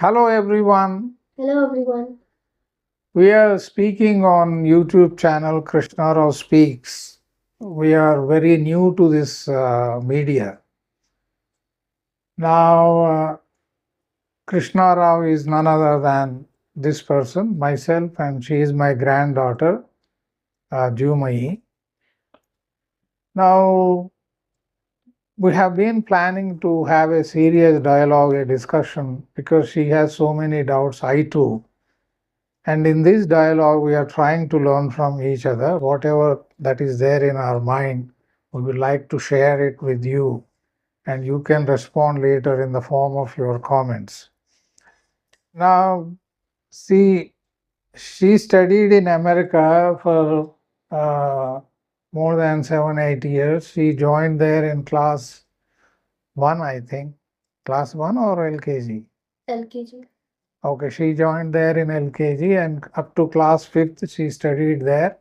Hello everyone. Hello everyone. We are speaking on YouTube channel Krishna Rao Speaks. We are very new to this media. Now, Krishna Rao is none other than this person, myself, and she is my granddaughter, Jumai. Now, we have been planning to have a serious dialogue, a discussion, because she has so many doubts, I too. And in this dialogue, we are trying to learn from each other. Whatever that is there in our mind, we would like to share it with you, and you can respond later in the form of your comments. Now, see, she studied in America for more than 7, 8 years. She joined there in class one, I think. Class one or LKG? LKG. Okay, she joined there in LKG and up to class fifth, she studied there.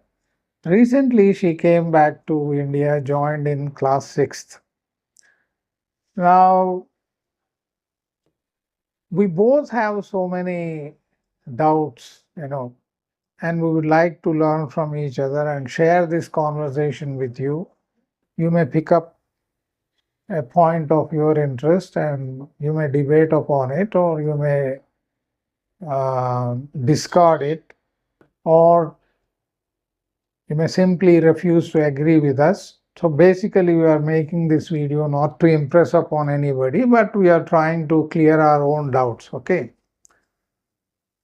Recently, she came back to India, joined in class sixth. Now, we both have so many doubts, and we would like to learn from each other and share this conversation with you. You may pick up a point of your interest and you may debate upon it, or you may discard it, or you may simply refuse to agree with us. So basically, we are making this video not to impress upon anybody, but we are trying to clear our own doubts. Okay.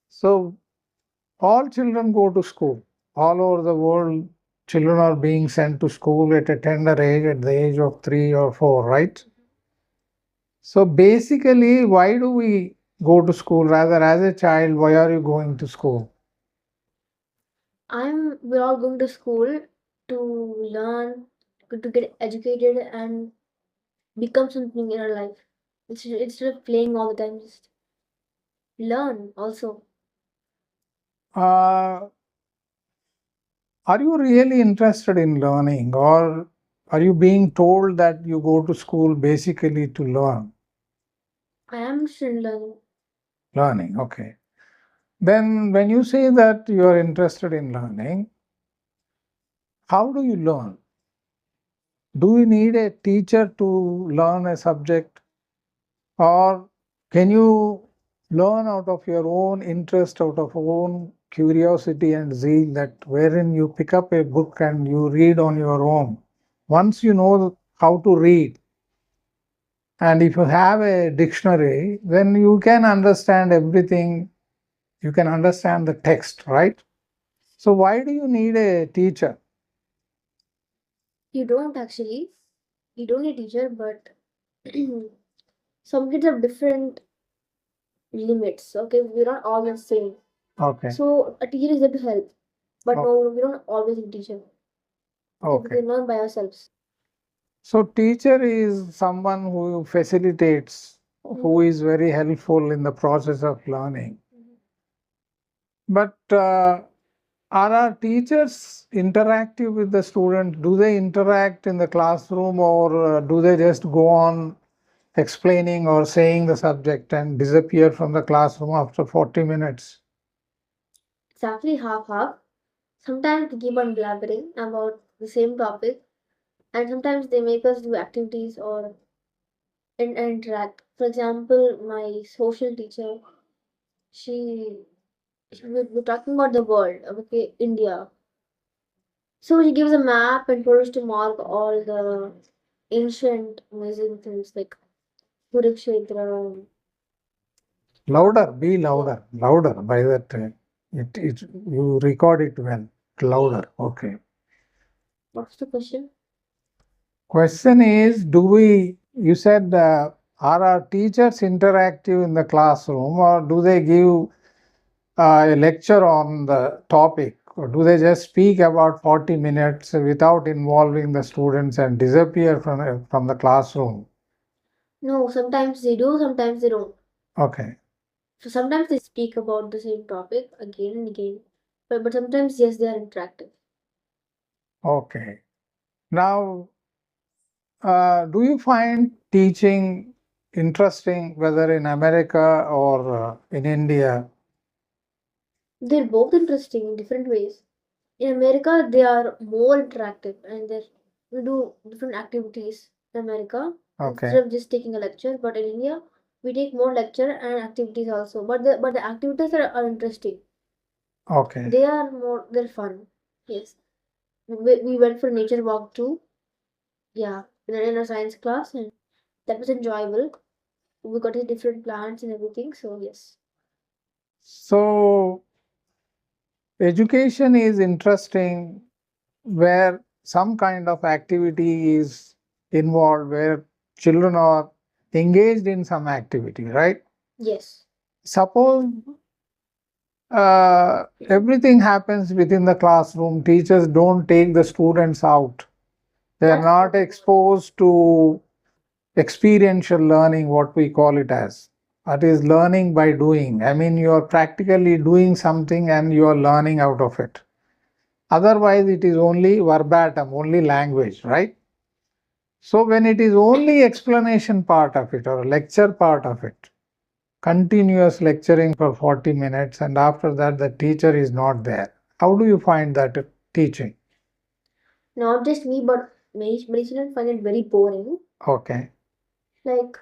So all children go to school. All over the world, children are being sent to school at a tender age, at the age of 3 or 4, right? So basically, why do we go to school? Rather, as a child, why are you going to school? We're all going to school to learn, to get educated and become something in our life. Instead of playing all the time, just learn also. Uh, Are you really interested in learning, or are you being told that you go to school basically to learn? I am still learning. Learning, okay. Then, when you say that you are interested in learning, how do you learn? Do you need a teacher to learn a subject, or can you learn out of your own interest, out of own curiosity and zeal, that wherein you pick up a book and you read on your own? Once you know how to read, and if you have a dictionary, then you can understand everything. You can understand the text, right? So, why do you need a teacher? You don't actually. You don't need a teacher, but some kids have different limits. Okay, we're not all the same. Okay. So a teacher is there to help, but Oh, no, we don't always need a teacher. Okay, we okay. can learn by ourselves. So, teacher is someone who facilitates, who is very helpful in the process of learning. But are our teachers interactive with the student? Do they interact in the classroom, or do they just go on explaining or saying the subject and disappear from the classroom after 40 minutes? It's actually half half. Sometimes they keep on blabbering about the same topic, and sometimes they make us do activities or interact. For example, my social teacher, we're talking about the world, okay, India. So she gives a map and told us to mark all the ancient amazing things like Kurukshetra. Louder, be louder, louder. By that, you record it well. Louder. Okay. What's the question? Question is, you said, are our teachers interactive in the classroom, or do they give a lecture on the topic, or do they just speak about 40 minutes without involving the students and disappear from the classroom? No, sometimes they do, sometimes they don't. Okay. So sometimes they speak about the same topic again and again, but sometimes yes, they are interactive. Okay. Now, do you find teaching interesting, whether in America or in India? They're both interesting in different ways. In America, they are more interactive and we do different activities in America Okay. instead of just taking a lecture. But in India, we take more lecture and activities also. But the activities are interesting. Okay. They're fun. Yes. We went for a nature walk too. Yeah, in a science class, and that was enjoyable. We got to see different plants and everything. So yes. So, education is interesting where some kind of activity is involved, where children are engaged in some activity, right? Yes. Suppose everything happens within the classroom, teachers don't take the students out, they are That's not not exposed to experiential learning, what we call it as. That is learning by doing. I mean, you are practically doing something and you are learning out of it. Otherwise, it is only verbatim, only language, right? So, when it is only explanation part of it or lecture part of it, continuous lecturing for 40 minutes, and after that, the teacher is not there. How do you find that teaching? Not just me, but many students find it very boring. Okay. Like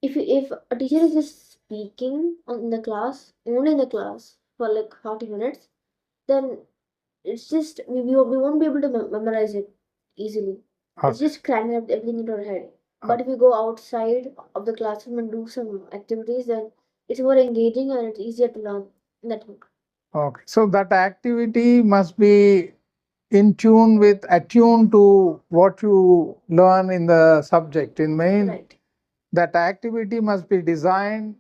if a teacher is just speaking in the class, only in the class for like 40 minutes, then it's just we won't be able to memorize it easily. It's Okay. just cramming up everything into our head. But if you go outside of the classroom and do some activities, then it's more engaging and it's easier to learn in that way. Okay. So that activity must be in tune with, attuned to what you learn in the subject. In main, Right. that activity must be designed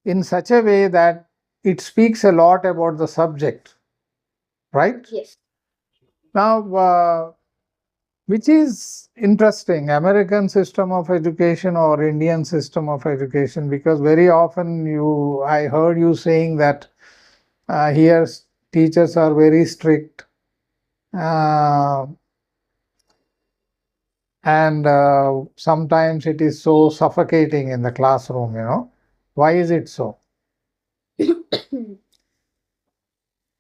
in such a way that it speaks a lot about the subject, right? Yes. Now, which is interesting, American system of education or Indian system of education, because very often I heard you saying that here teachers are very strict, uh, and sometimes it is so suffocating in the classroom, why is it so?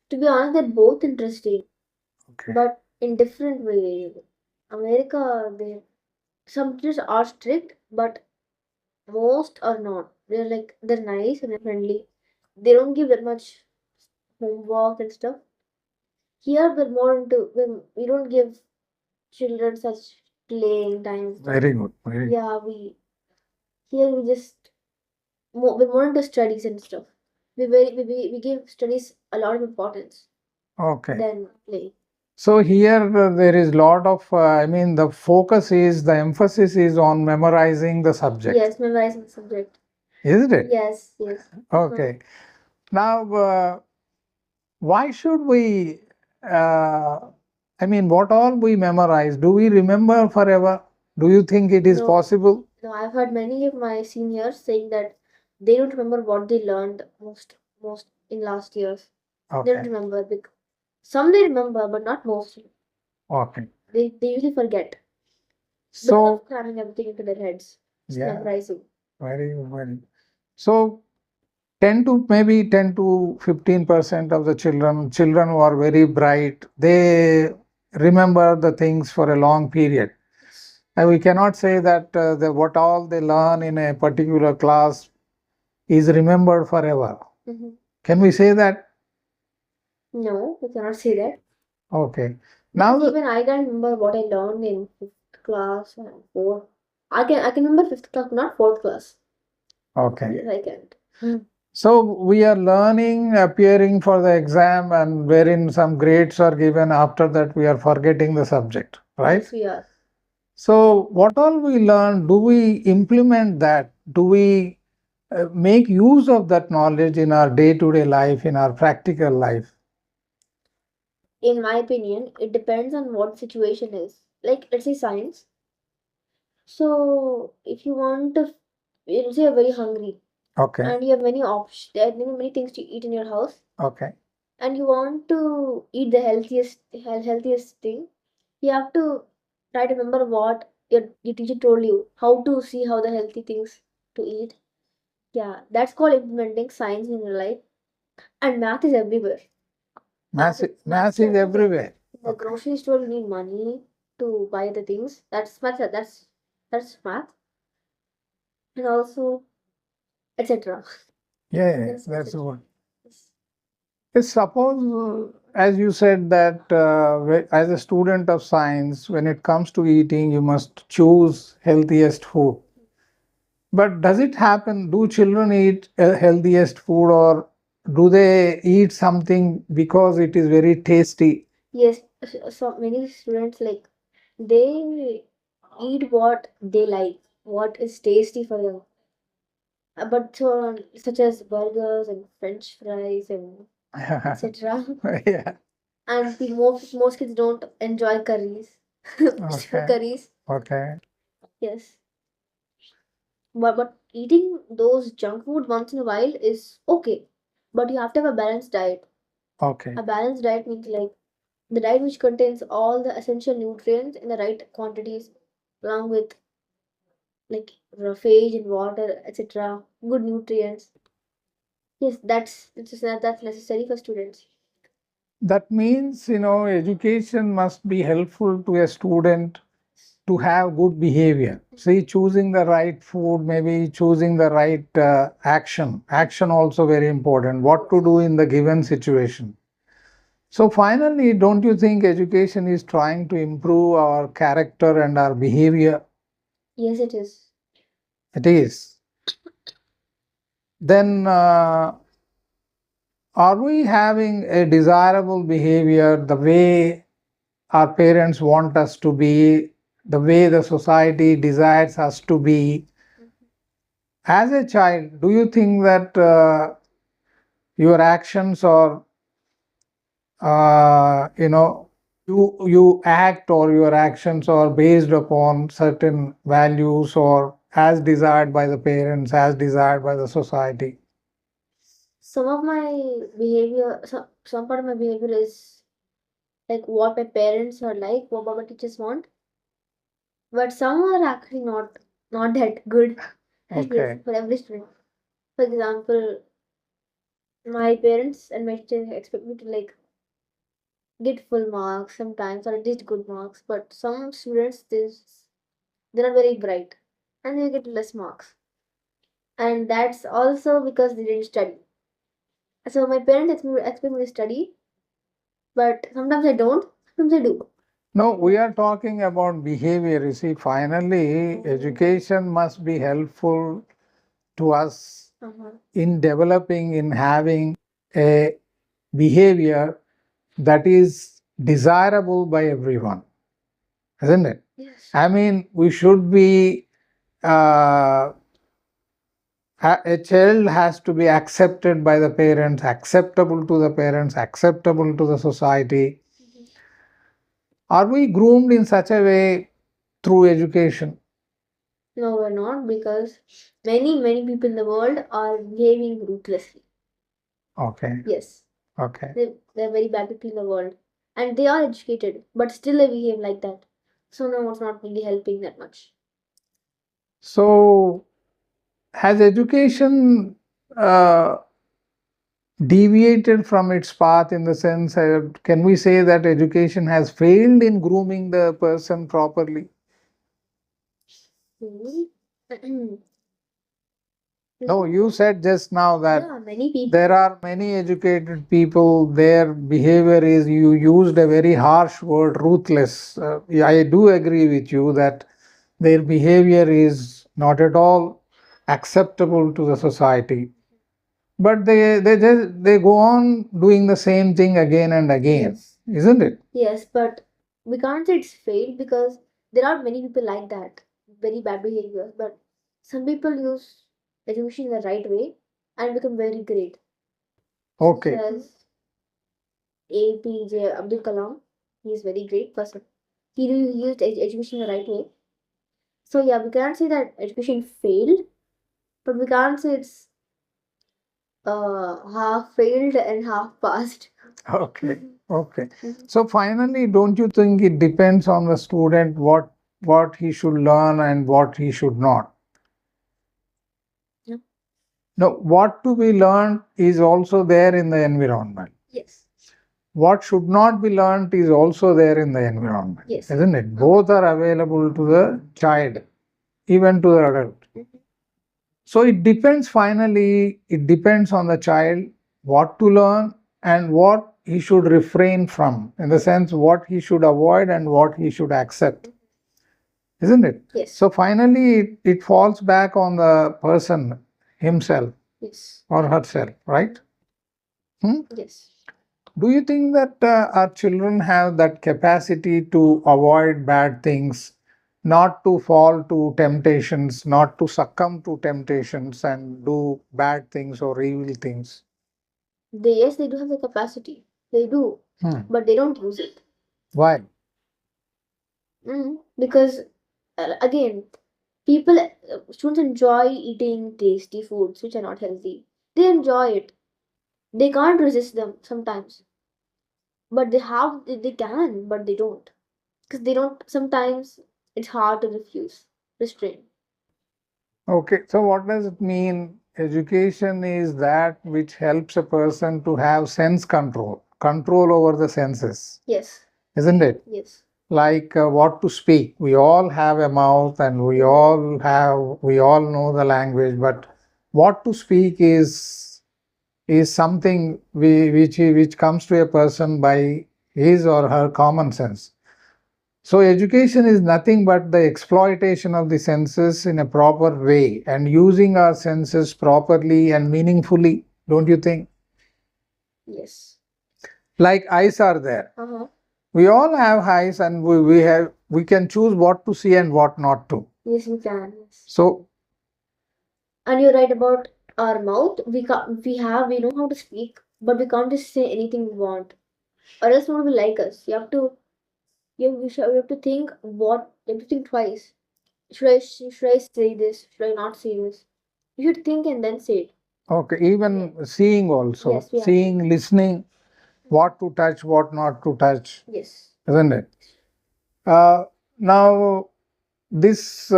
To be honest, they're both interesting, Okay. but in different ways. America, some teachers are strict, but most are not. They're nice and they're friendly. They don't give that much homework and stuff. Here we're more into we don't give children such playing time and stuff. Very good, very good. Yeah, here we just we're more into studies and stuff. We give studies a lot of importance Okay. than play. So here there is lot of, I mean, the emphasis is on memorizing the subject. Yes, memorizing the subject. Isn't it? Yes, yes. Okay. Now, why should we, uh, I mean, what all we memorize, do we remember forever? Do you think it is No, possible? no, I've heard many of my seniors saying that they don't remember what they learned most in last years. They don't Okay. remember. Some they remember, but not most. Okay. They usually forget because So, of cramming everything into their heads, just yeah, memorizing. very, very. So, 10 to maybe 10 to 15% of the children who are very bright, they remember the things for a long period. Yes. And we cannot say that what all they learn in a particular class is remembered forever. Mm-hmm. Can we say that? No, we cannot say that. Okay. Because Now, even I can't remember what I learned in fifth class and fourth. I can remember fifth class, not fourth class. okay. Yes, I can't. So we are learning, appearing for the exam, and wherein some grades are given. After that, we are forgetting the subject, right? Yes, we are. So, what all we learn, do we implement that? Do we make use of that knowledge in our day to day life, in our practical life? In my opinion, it depends on what the situation is. Like, let's say science. So, if you want to, let's say you're very hungry Okay. and you have many options, there are many things to eat in your house, Okay. and you want to eat the healthiest thing, you have to try to remember what your teacher told you how to see how the healthy things to eat. Yeah, that's called implementing science in your life. And math is everywhere. Math is everywhere. In the grocery store, you need money to buy the things. That's math. That's math, and also etc. Yeah, Yes, that's the etc. one. Yes. Suppose, as you said, that as a student of science, when it comes to eating, you must choose healthiest food. But does it happen? Do children eat healthiest food, or do they eat something because it is very tasty? Yes, so many students like they eat what they like, what is tasty for them. But so, such as burgers and French fries and etc. Yeah. And most kids don't enjoy curries, vegetable Okay. curries. Okay. Yes, but eating those junk food once in a while is okay. But you have to have a balanced diet. Okay. A balanced diet means like the diet which contains all the essential nutrients in the right quantities, along with like roughage and water, etc. Good nutrients. Yes, that's necessary for students. That means, education must be helpful to a student to have good behavior. See, choosing the right food, maybe choosing the right action. Action also very important. What to do in the given situation. So finally, don't you think education is trying to improve our character and our behavior? Yes, it is. It is. Then, are we having a desirable behavior the way our parents want us to be, the way the society desires us to be? As a child, do you think that your actions or you act or your actions are based upon certain values or as desired by the parents, as desired by the society? Some of my behavior, some part of my behavior is like what my parents are like, what my teachers want. But some are actually not that good. Yes, Okay. for every student. For example, my parents and my teachers expect me to like get full marks sometimes or at least good marks. But some students they're not very bright and they get less marks. And that's also because they didn't study. So my parents expect me to study, but sometimes I don't, sometimes I do. No, we are talking about behavior. You see, finally, education must be helpful to us in developing, in having a behavior that is desirable by everyone, isn't it? Yes. I mean, we should be, a child has to be accepted by the parents, acceptable to the parents, acceptable to the society. Are we groomed in such a way through education? No, we're not because many people in the world are behaving ruthlessly. Okay. Yes, Okay. they're very bad people in the world. And they are educated, but still they behave like that. So no, it's not really helping that much. So, has education uh, deviated from its path in the sense, can we say that education has failed in grooming the person properly? Hmm. No, you said just now that Yeah, many people. there are many educated people, their behavior is, you used a very harsh word, ruthless. Yeah, I do agree with you that their behavior is not at all acceptable to the society. But they go on doing the same thing again and again, Yes. isn't it? Yes, but we can't say it's failed because there are many people like that, very bad behavior. But some people use education in the right way and become very great. Such Okay. as APJ Abdul Kalam. He is very great person. He really used education in the right way. So yeah, we can't say that education failed, but we can't say it's half failed and half passed. Okay. Okay. So finally, don't you think it depends on the student what what he should learn and what he should not. Yeah. No, what to be learned is also there in the environment. Yes. What should not be learned is also there in the environment, Yes. isn't it? Both are available to the child, even to the adult. So it depends, finally, it depends on the child what to learn and what he should refrain from, in the sense what he should avoid and what he should accept, isn't it? Yes. So finally, it falls back on the person himself. Yes. Or herself, right? Yes. Do you think that our children have that capacity to avoid bad things, not to fall to temptations, not to succumb to temptations and do bad things or evil things? Yes, they do have the capacity. They do, but they don't use it. Why? Because again, students enjoy eating tasty foods which are not healthy. They enjoy it. They can't resist them sometimes, but they can, but they don't, because they don't. Sometimes it's hard to restrain. Okay, so what does it mean? Education is that which helps a person to have sense control, control over the senses. Yes. Isn't it? Yes. Like what to speak. We all have a mouth and we all know the language, but what to speak is something which comes to a person by his or her common sense. So education is nothing but the exploitation of the senses in a proper way and using our senses properly and meaningfully, don't you think? Yes. Like eyes are there. We all have eyes and we can choose what to see and what not to. Yes, we can. Yes. So, and you're right about our mouth. We know how to speak, but we can't just say anything we want, or else no one will like us. You have to think you have to think twice. Should I say this? Should I not say this? You should think and then say it. okay, even seeing also, Yes, we have to. seeing, listening, what to touch, what not to touch, Yes. isn't it? Now, this,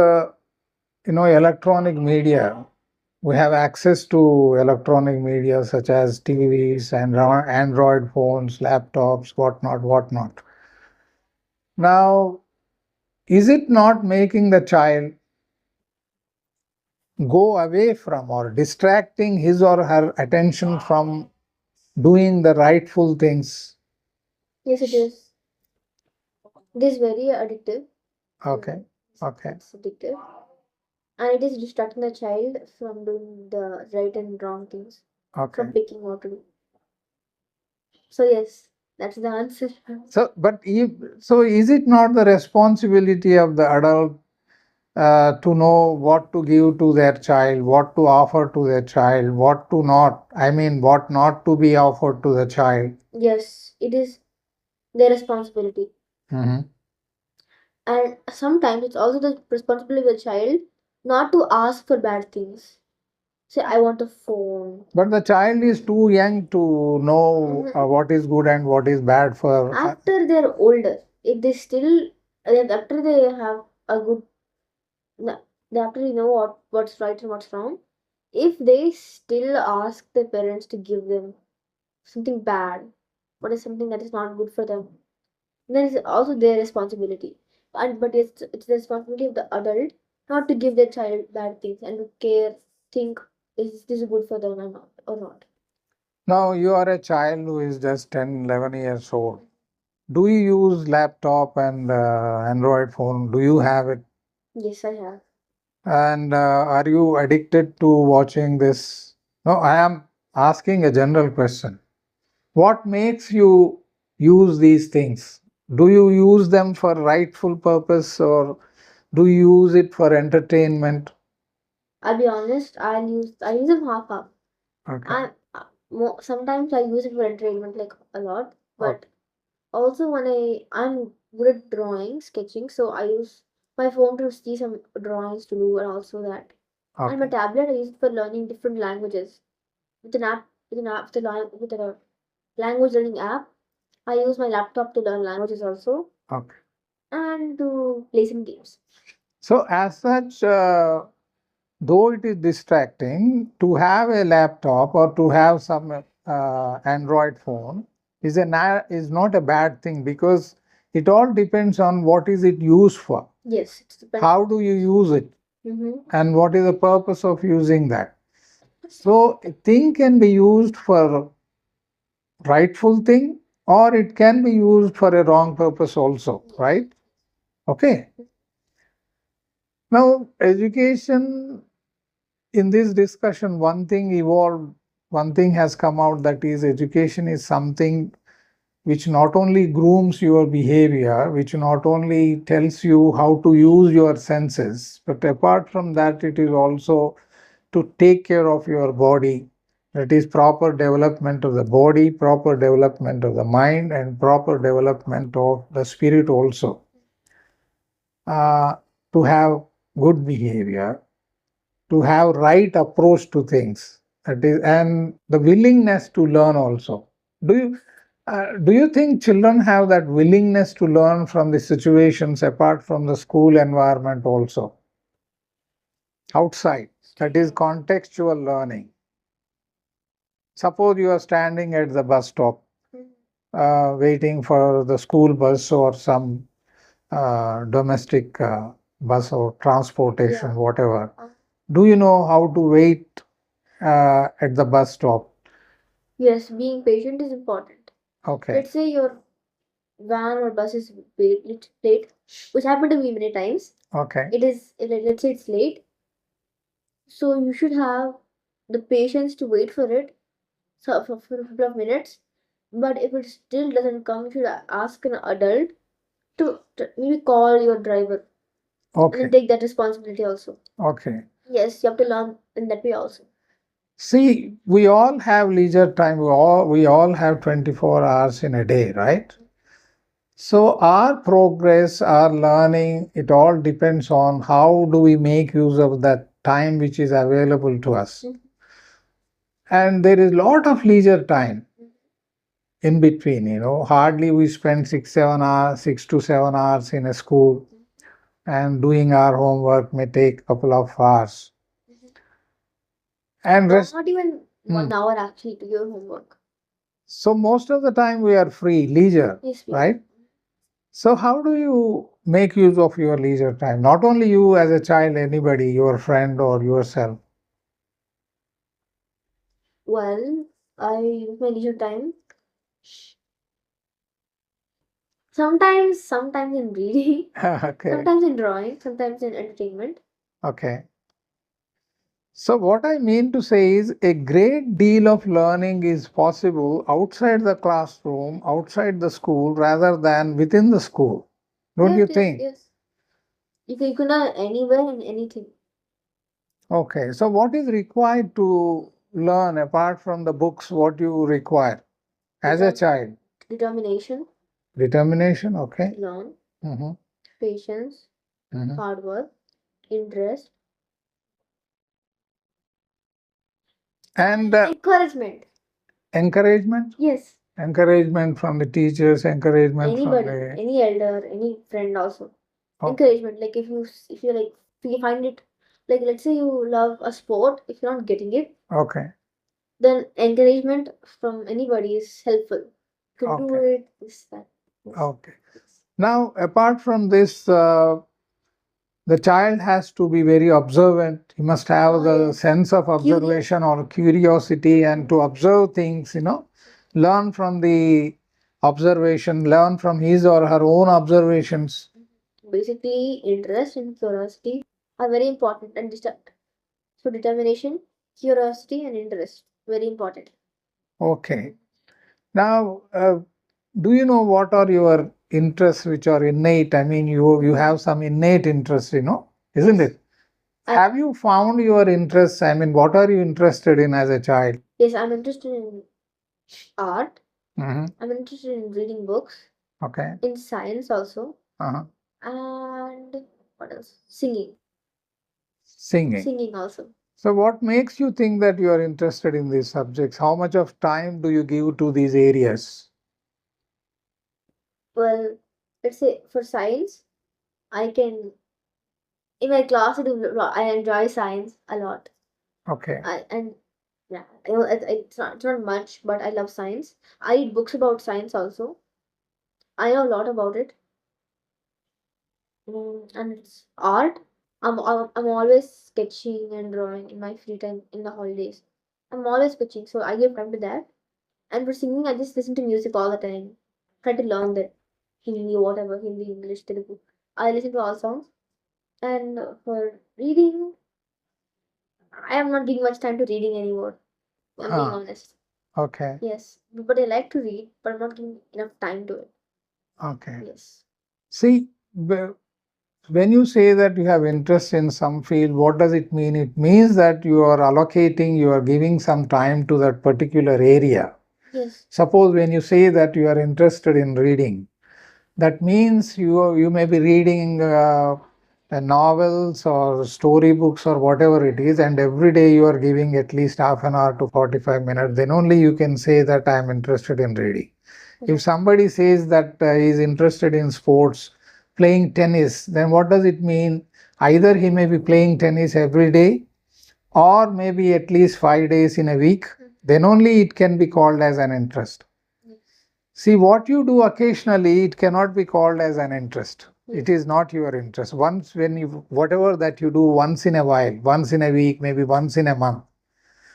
electronic media, we have access to electronic media such as TVs and Android phones, laptops, whatnot, whatnot. Now, is it not making the child go away from or distracting his or her attention from doing the rightful things? Yes, it is. It is very addictive. Okay, okay, It's addictive. And it is distracting the child from doing the right and wrong things, okay. from picking what to do. So yes, that's the answer. So, so is it not the responsibility of the adult to know what to give to their child, what to offer to their child, what to not, I mean, what not to be offered to the child? Yes, it is their responsibility. And sometimes it's also the responsibility of the child not to ask for bad things. Say, I want a phone. But the child is too young to know what is good and what is bad for. After they're older, if they still, after they have a good, after they know what's right and what's wrong, if they still ask their parents to give them something bad, what is something that is not good for them, then it's also their responsibility. But it's the responsibility of the adult not to give their child bad things and to think, is this good for them or not. Now you are a child who is just 10, 11 years old. Do you use laptop and Android phone? Do you have it? Yes, I have. And are you addicted to watching this? No, I am asking a general question. What makes you use these things? Do you use them for rightful purpose or do you use it for entertainment? I'll be honest, I use them half half. Okay. Sometimes I use it for entertainment, like a lot, but Okay. also when I'm good at drawing, sketching, so I use my phone to see some drawings to do, and also that. And my Okay. tablet I use it for learning different languages. With a language learning app, I use my laptop to learn languages also. Okay. and to play some games. So, as such, though it is distracting, to have a laptop or to have some Android phone is not a bad thing, because it all depends on what is it used for. Yes, it's depends. How do you use it, Mm-hmm. and what is the purpose of using that? So, a thing can be used for rightful thing, or it can be used for a wrong purpose also, right? Okay. Now, education, in this discussion, one thing evolved, one thing has come out, that is, education is something which not only grooms your behavior, which not only tells you how to use your senses, but apart from that, it is also to take care of your body. That is proper development of the body, proper development of the mind, and proper development of the spirit also. To have good behavior, to have right approach to things, that is, and the willingness to learn also. Do you think children have that willingness to learn from the situations apart from the school environment also, outside, that is contextual learning? Suppose you are standing at the bus stop, waiting for the school bus or some domestic bus or transportation, Yeah. whatever. Do you know how to wait at the bus stop? Yes, being patient is important. Okay. Let's say your van or bus is late, which happened to me many times. Okay. It is, let's say it's late, so you should have the patience to wait for it, so for a couple of minutes. But if it still doesn't come, you should ask an adult to maybe call your driver and Okay. then take that responsibility also. Okay. Yes, you have to learn in that way also. See, we all have leisure time. We all have 24 hours in a day, right? So our progress, our learning, it all depends on how do we make use of that time which is available to us. And there is a lot of leisure time in between, hardly we spend 6 7 hours, 6 to 7 hours in a school, and doing our homework may take a couple of hours. And Not even Hmm. 1 hour actually to your homework. So most of the time we are free, leisure, Yes, right? So how do you make use of your leisure time? Not only you as a child, anybody, your friend or yourself. Well, I use my leisure time. Sometimes in reading, Okay. sometimes in drawing, sometimes in entertainment. Okay. So what I mean to say is, a great deal of learning is possible outside the classroom, outside the school, rather than within the school. Don't you think? Yes. You can learn anywhere and anything. Okay. So what is required to learn apart from the books? What you require as a child? Determination, Determination. Okay. learn, Mm-hmm. patience, Mm-hmm. hard work, interest, And encouragement. encouragement. Yes. Encouragement from the teachers. Encouragement from Anybody, the. any elder, any friend also. Oh, Encouragement, like if you find it, like let's say you love a sport, if you're not getting it, okay. then encouragement from anybody is helpful. You can do Okay. it, this, that. Yes. Okay. Now, apart from this, the child has to be very observant. He must have the sense of observation or curiosity, and to observe things, learn from the observation, learn from his or her own observations. Basically, interest and curiosity are very important, and so determination, curiosity, and interest very important. Okay. Now, do you know what are your interests which are innate? I mean, you have some innate interests, isn't it? Have you found your interests? I mean, what are you interested in as a child? Yes, I'm interested in art. Mm-hmm. I'm interested in reading books. Okay. In science also. Uh-huh. And what else? Singing. Singing. Singing also. So, what makes you think that you are interested in these subjects? How much of time do you give to these areas? Well, let's say for science, I can in my class I enjoy science a lot. Okay. And yeah, I know it's not much, but I love science. I read books about science also. I know a lot about it. And it's art. I'm always sketching and drawing in my free time in the holidays. I'm always sketching, so I give time to that. And for singing, I just listen to music all the time. Try to learn that Hindi, whatever, Hindi, English, Telugu. I listen to all songs. And for reading, I am not giving much time to reading anymore. I'm being honest. Okay. Yes, but I like to read, but I'm not giving enough time to it. Okay. Yes. See, when you say that you have interest in some field, what does it mean? It means that you are allocating, you are giving some time to that particular area. Yes. Suppose when you say that you are interested in reading, that means you may be reading novels or storybooks or whatever it is, and every day you are giving at least half an hour to 45 minutes. Then only you can say that I am interested in reading. If somebody says that he is interested in sports, playing tennis, then what does it mean? Either he may be playing tennis every day or maybe at least 5 days in a week. Then only it can be called as an interest. See, what you do occasionally, it cannot be called as an interest. It is not your interest. Once, when you, whatever that you do once in a while, once in a week, maybe once in a month.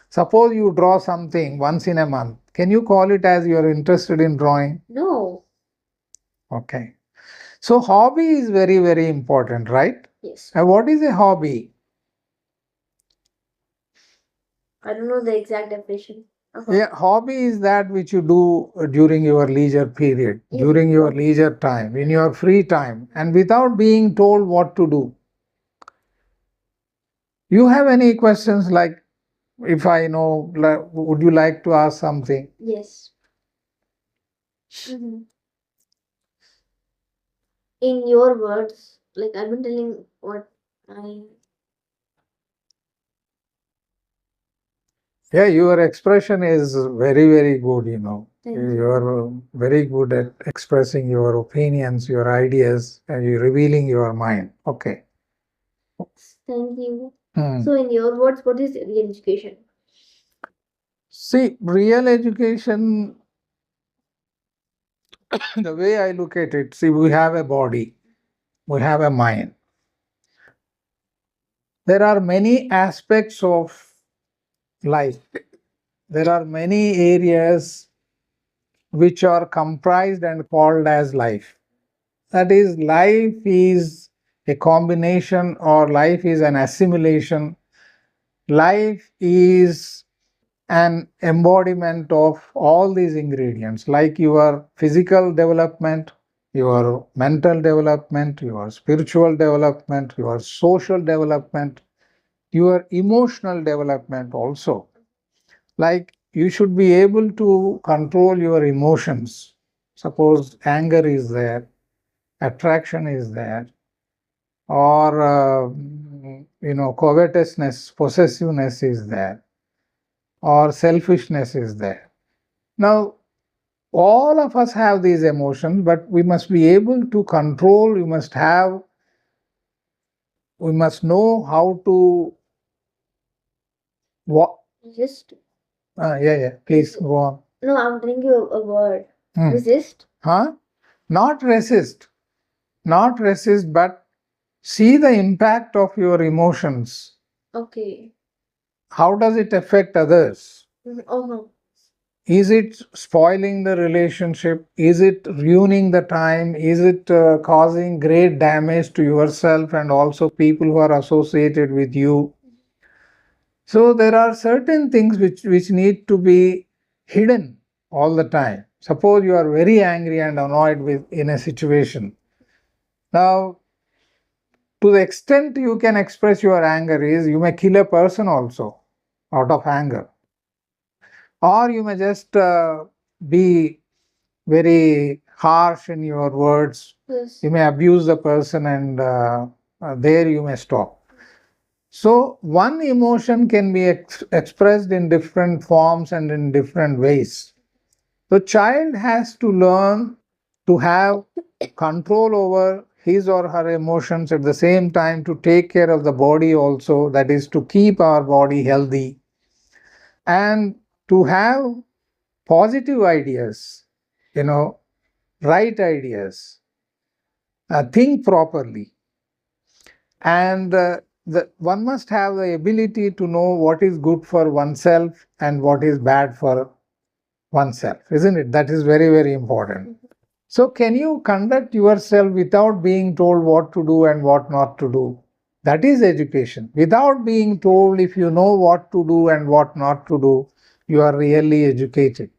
Suppose you draw something once in a month. Can you call it as you are interested in drawing? No. Okay. So, hobby is very, very important, right? Yes. And what is a hobby? I don't know the exact definition. Yeah, hobby is that which you do during your leisure period, during your leisure time, in your free time, and without being told what to do. You have any questions like, if I know, would you like to ask something? Yes. In your words, like I've been telling what I. Yeah, your expression is very, very good, you know. Thank You are very good at expressing your opinions, your ideas, and you revealing your mind. Okay. Thank you. Hmm. So, in your words, what is real education? See, real education, the way I look at it, see, we have a body, we have a mind. There are many aspects of life. There are many areas which are comprised and called as life. That is, life is a combination or life is an assimilation. Life is an embodiment of all these ingredients, like your physical development, your mental development, your spiritual development, your social development, your emotional development also. Like you should be able to control your emotions. Suppose anger is there, attraction is there, or covetousness, possessiveness is there, or selfishness is there. Now, all of us have these emotions, but we must be able to control. We must know how to what. Resist. Yeah. Please go on. No, I'm telling you a word. Resist. Huh? Not resist. Not resist, but see the impact of your emotions. Okay. How does it affect others? Oh no. Is it spoiling the relationship? Is it ruining the time? Is it causing great damage to yourself and also people who are associated with you? So there are certain things which need to be hidden all the time. Suppose you are very angry and annoyed with in a situation. Now, to the extent you can express your anger is you may kill a person also out of anger, or you may just be very harsh in your words. Yes. You may abuse the person, and there you may stop. So, one emotion can be expressed in different forms and in different ways. The child has to learn to have control over his or her emotions, at the same time to take care of the body also, that is to keep our body healthy, and to have positive ideas, right ideas, think properly, and one must have the ability to know what is good for oneself and what is bad for oneself, isn't it? That is very, very important. So, can you conduct yourself without being told what to do and what not to do? That is education. Without being told, if you know what to do and what not to do, you are really educated.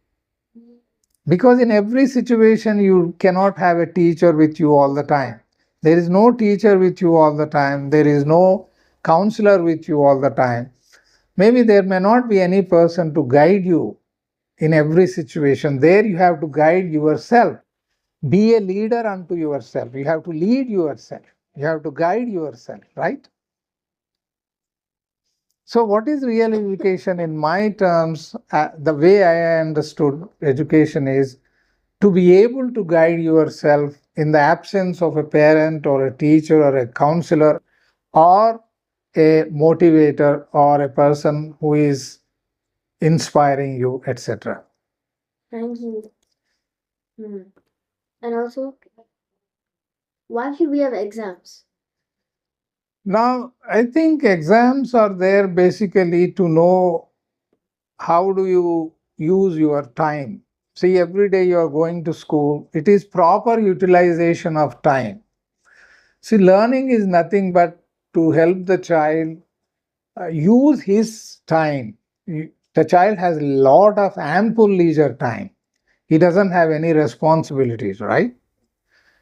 Because in every situation, you cannot have a teacher with you all the time. There is no teacher with you all the time. There is no counselor with you all the time. Maybe there may not be any person to guide you in every situation. There you have to guide yourself. Be a leader unto yourself. You have to lead yourself. You have to guide yourself, right? So, what is real education in my terms? The way I understood education is to be able to guide yourself in the absence of a parent or a teacher or a counselor or a motivator or a person who is inspiring you, etc. Thank you. And also, why should we have exams? Now, I think exams are there basically to know how do you use your time. See, every day you are going to school, it is proper utilization of time. See, learning is nothing but to help the child use his time. The child has a lot of ample leisure time. He doesn't have any responsibilities, right?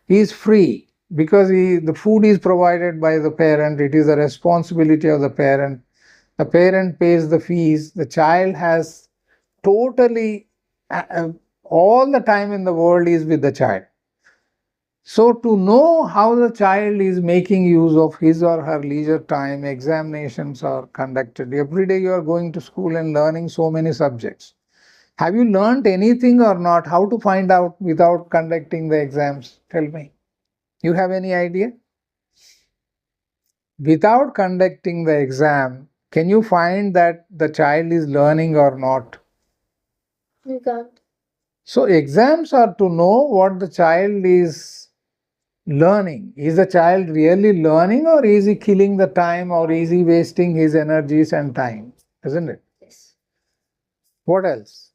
He is free because the food is provided by the parent. It is a responsibility of the parent. The parent pays the fees. The child has totally all the time in the world is with the child. So, to know how the child is making use of his or her leisure time, examinations are conducted. Every day you are going to school and learning so many subjects. Have you learned anything or not? How to find out without conducting the exams? Tell me. You have any idea? Without conducting the exam, can you find that the child is learning or not? You can't. So, exams are to know what the child is learning. Is the child really learning, or is he killing the time, or is he wasting his energies and time? Isn't it? Yes. What else?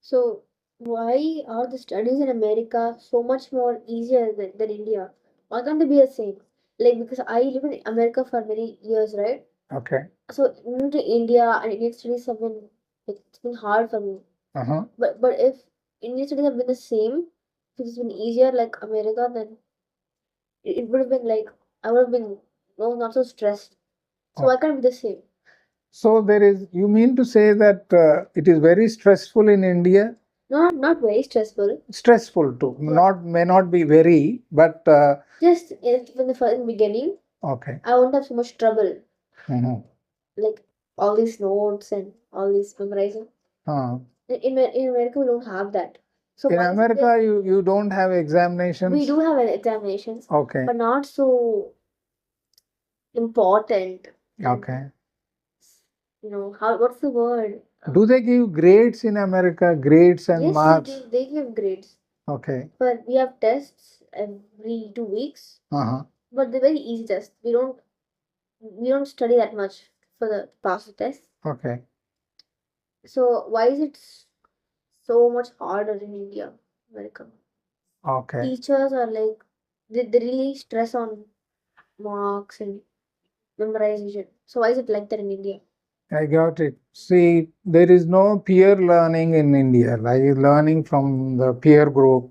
So, why are the studies in America so much more easier than India? Why can't they be the same? Like, because I live in America for many years, right? Okay. So, moving to India and Indian studies have been, like, it's been hard for me. Uh-huh. But if Indian studies have been the same, if it's been easier like America, then it would have been like, I would have been not so stressed. So, why can't it be the same? So you mean to say that it is very stressful in India? No, not very stressful. Stressful too. Yeah. May not be very, but Just in the first beginning, okay. I won't have so much trouble. Mm-hmm. Like all these notes and all this memorizing. In America, we don't have that. So In once America, you don't have examinations. we do have examinations, Okay. but not so important. Okay. What's the word? Do they give grades in America? Grades and Yes, marks? they give grades. Okay. But we have tests every 2 weeks. Uh-huh. But they're very easy tests. We don't study that much for the pass the test. Okay. So why is it so much harder in India, America? Okay. Teachers are like they really stress on marks and memorization. So why is it like that in India? I got it. See, there is no peer learning in India, like learning from the peer group.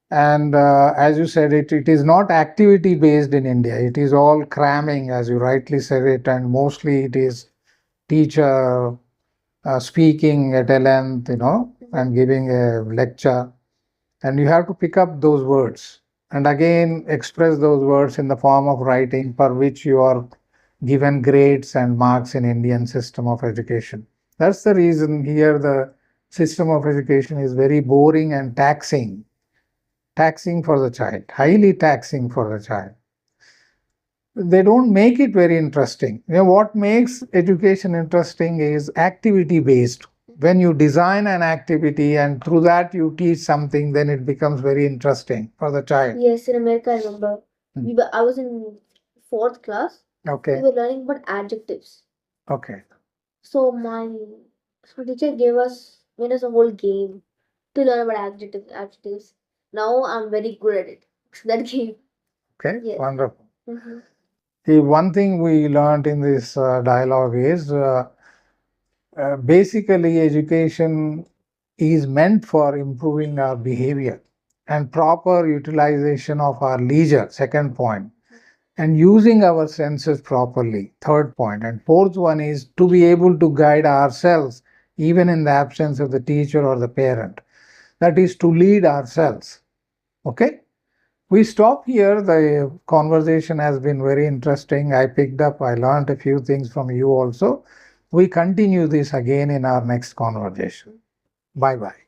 And as you said, it is not activity based in India. It is all cramming, as you rightly said it, and mostly it is teacher speaking at a length, and giving a lecture. And you have to pick up those words and again express those words in the form of writing, for which you are given grades and marks in Indian system of education. That's the reason here the system of education is very boring and taxing. taxing for the child, highly taxing for the child. They don't make it very interesting. What makes education interesting is activity based. When you design an activity and through that you teach something, then it becomes very interesting for the child. Yes, in America, I remember. I was in fourth class. Okay. We were learning about adjectives. Okay. So my teacher made us a whole game to learn about adjectives. Now I'm very good at it. That game. Okay. Yes. Wonderful. Mm-hmm. The one thing we learned in this dialogue is basically education is meant for improving our behavior and proper utilization of our leisure, second point, and using our senses properly, third point. And fourth one is to be able to guide ourselves even in the absence of the teacher or the parent. That is to lead ourselves. Okay? We stop here. The conversation has been very interesting. I learned a few things from you also. We continue this again in our next conversation. Bye bye.